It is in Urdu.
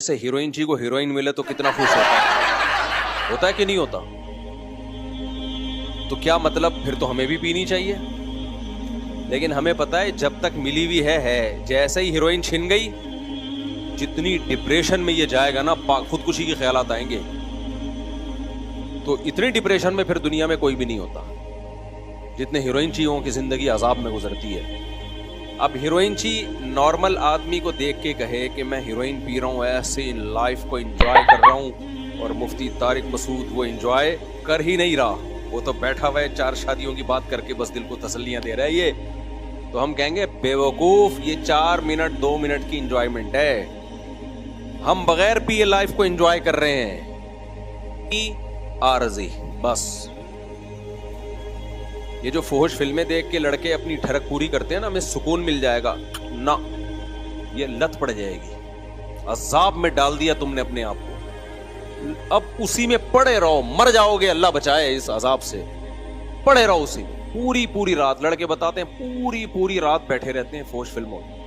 سے ہیروئن جی کو ہیروئن ملے تو کتنا خوش ہوتا ہے کہ نہیں ہوتا؟ تو کیا مطلب پھر تو ہمیں بھی پینی چاہیے، لیکن ہمیں پتا ہے جب تک ملی ہوئی ہے جیسے ہی ہیروئن چھن گئی جتنی ڈپریشن میں یہ جائے گا نا، خودکشی کے خیالات آئیں گے. تو اتنی ڈپریشن میں پھر دنیا میں کوئی بھی نہیں ہوتا جتنے ہیروئن چیوں کی زندگی عذاب میں گزرتی ہے. اب ہیروئن چی نارمل آدمی کو دیکھ کے کہے کہ میں ہیروئن پی رہا ہوں، ایسے لائف کو انجوائے کر رہا ہوں، اور مفتی طارق مسعود وہ انجوائے کر ہی نہیں رہا، وہ تو بیٹھا ہوا ہے 4 شادیوں کی بات کر کے بس دل کو تسلیاں دے رہا ہے. یہ تو ہم کہیں گے بے وقوف، یہ 4 منٹ 2 منٹ کی انجوائمنٹ ہے، ہم بغیر پیے لائف کو انجوائے کر رہے ہیں. عارضی بس. یہ جو فحش فلمیں دیکھ کے لڑکے اپنی ٹھڑک پوری کرتے ہیں نا، ہمیں سکون مل جائے گا، نہ، یہ لت پڑ جائے گی. عذاب میں ڈال دیا تم نے اپنے آپ کو، اب اسی میں پڑے رہو، مر جاؤ گے، اللہ بچائے اس عذاب سے. پڑے رہو اسی میں پوری رات. لڑکے بتاتے ہیں پوری رات بیٹھے رہتے ہیں فحش فلموں میں.